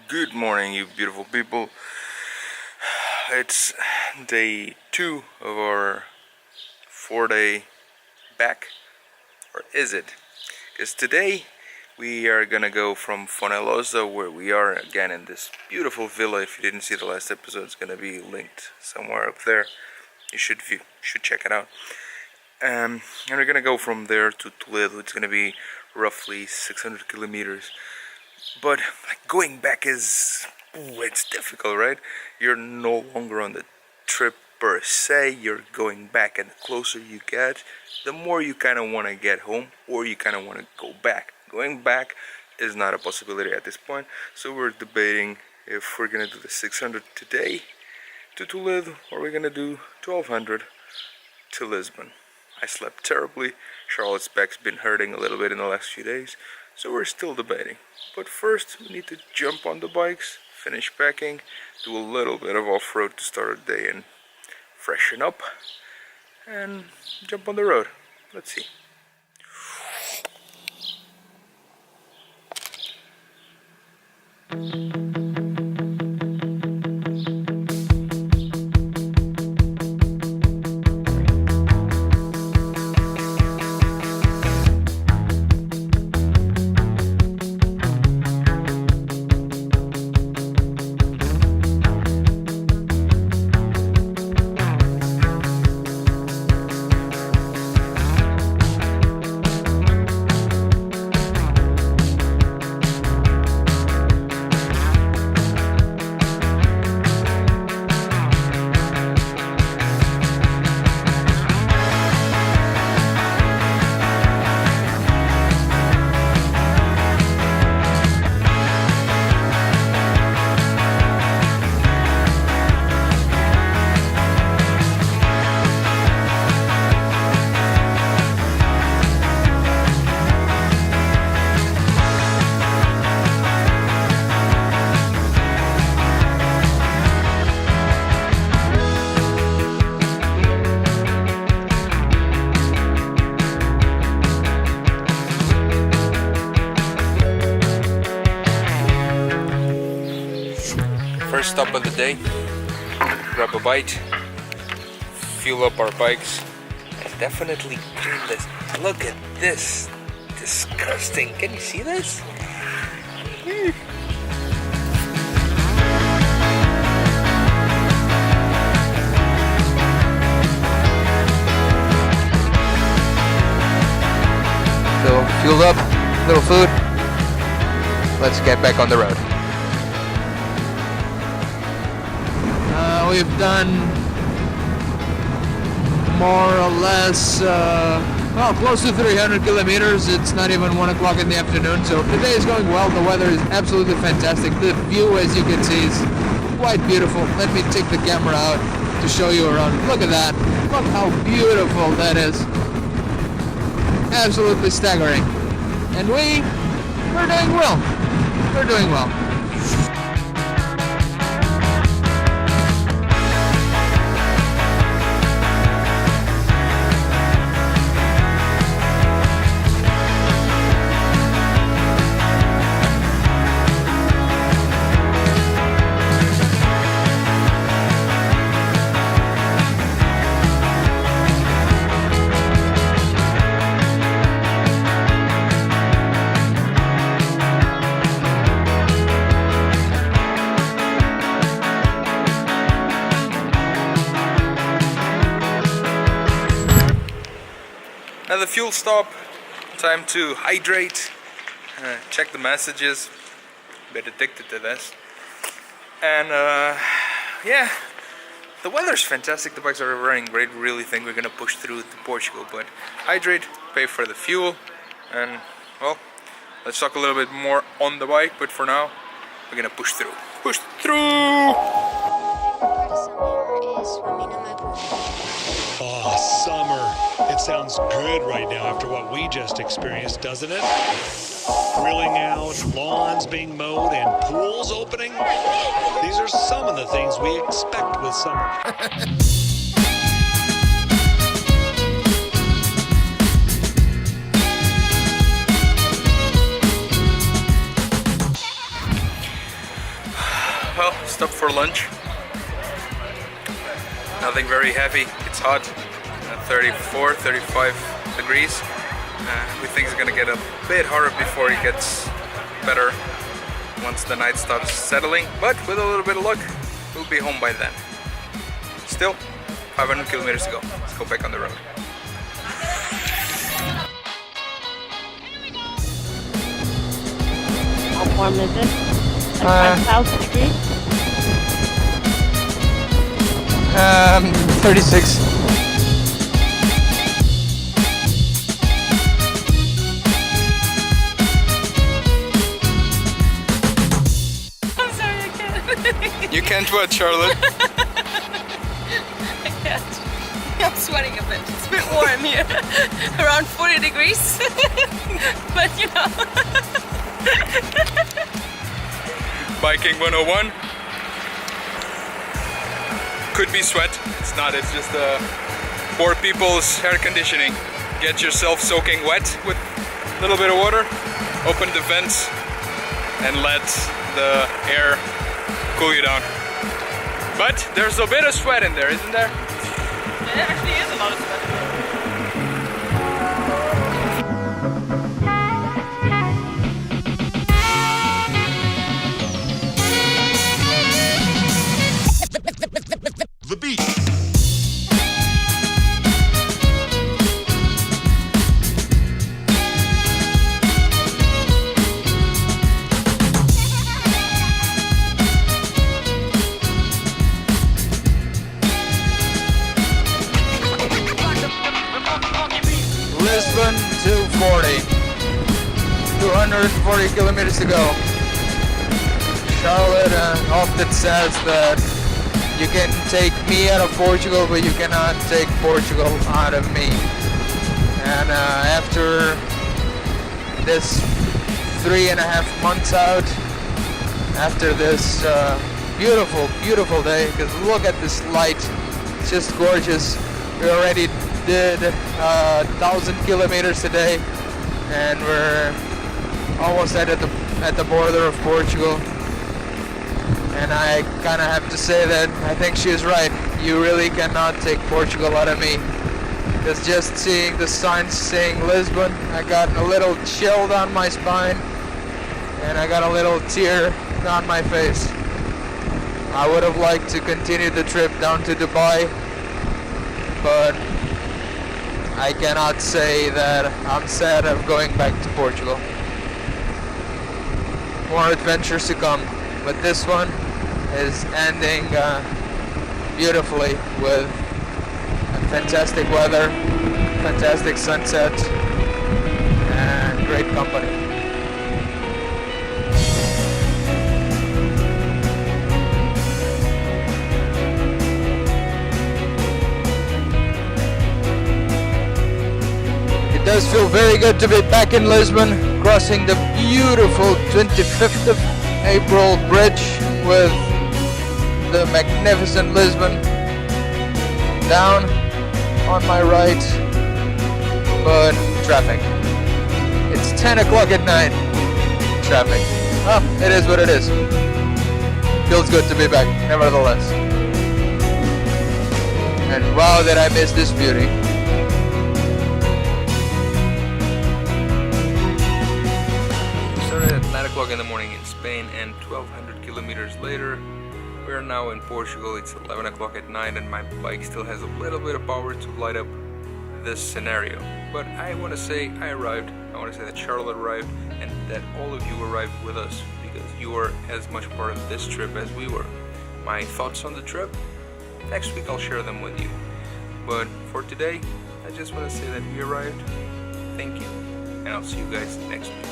Good morning, you beautiful people. It's day 2 of our 4-day back, or is it? Because today we are gonna go from Fonollossa, where we are again in this beautiful villa. If you didn't see the last episode, it's gonna be linked somewhere up there. You should check it out. And we're gonna go from there to Toledo. It's gonna be roughly 600 kilometers. But like, going back is, it's difficult, right? You're no longer on the trip per se, you're going back, and the closer you get, the more you kind of want to get home, or you kind of want to go back. Going back is not a possibility at this point, so we're debating if we're gonna do the 600 today to Toledo, or we're gonna do 1200 to Lisbon. I slept terribly. Charlotte's back's been hurting a little bit in the last few days, so we're still debating. But first, we need to jump on the bikes, finish packing, do a little bit of off-road to start our day and freshen up, and jump on the road. Let's see. First stop of the day, grab a bite, fuel up our bikes, and definitely clean this. Look at this, disgusting. Can you see this? So fueled up, little food, let's get back on the road. We've done more or less, well, close to 300 kilometers. It's not even 1 o'clock in the afternoon, so the day is going well. The weather is absolutely fantastic. The view, as you can see, is quite beautiful. Let me take the camera out to show you around. Look at that. Look how beautiful that is. Absolutely staggering. And we're doing well. We're doing well. Another fuel stop, time to hydrate, check the messages, a bit addicted to this, and yeah, the weather's fantastic, the bikes are running great. We really think we're gonna push through to Portugal, but hydrate, pay for the fuel, and well, let's talk a little bit more on the bike, but for now, we're gonna push through. Push through! Oh, summer. It sounds good right now after what we just experienced, doesn't it? Grilling out, lawns being mowed, and pools opening. These are some of the things we expect with summer. well, stopped for lunch. Nothing very heavy, it's hot, 34, 35 degrees. We think it's gonna get a bit hotter before it gets better once the night starts settling, but with a little bit of luck, we'll be home by then. Still, 500 kilometers to go. Let's go back on the road. How warm is it? Like 5,000 degrees? 36. I'm sorry, I can't. You can't what, Charlotte? I can't. I'm sweating a bit. It's a bit warm here. Around 40 degrees. But you know. Biking 101. Could be sweat. It's not. It's just poor people's air conditioning. Get yourself soaking wet with a little bit of water. Open the vents and let the air cool you down. But there's a bit of sweat in there, isn't there? There actually is a lot of sweat. The beat. Lisbon 240. 240 kilometers to go. Charlotte often says that you can take me out of Portugal, but you cannot take Portugal out of me. And after this 3.5 months out, after this beautiful, beautiful day, because look at this light, it's just gorgeous. We already did 1,000 kilometers today, and we're almost at the border of Portugal. And I kind of have to say that I think she's right. You really cannot take Portugal out of me. Because just seeing the signs saying Lisbon, I got a little chill down my spine, and I got a little tear down my face. I would have liked to continue the trip down to Dubai, but I cannot say that I'm sad of going back to Portugal. More adventures to come, but this one is ending beautifully with fantastic weather, fantastic sunset, and great company. It does feel very good to be back in Lisbon, crossing the beautiful 25th of April bridge with the magnificent Lisbon down on my right, but traffic. It's 10 o'clock at night. Traffic. Oh, it is what it is. Feels good to be back, nevertheless. And wow, did I miss this beauty. We started at 9 o'clock in the morning in Spain, and 1,200 kilometers later, we are now in Portugal. It's 11 o'clock at night, and my bike still has a little bit of power to light up this scenario. But I want to say I arrived. I want to say that Charlotte arrived, and that all of you arrived with us, because you were as much part of this trip as we were. My thoughts on the trip? Next week I'll share them with you. But for today, I just want to say that we arrived. Thank you, and I'll see you guys next week.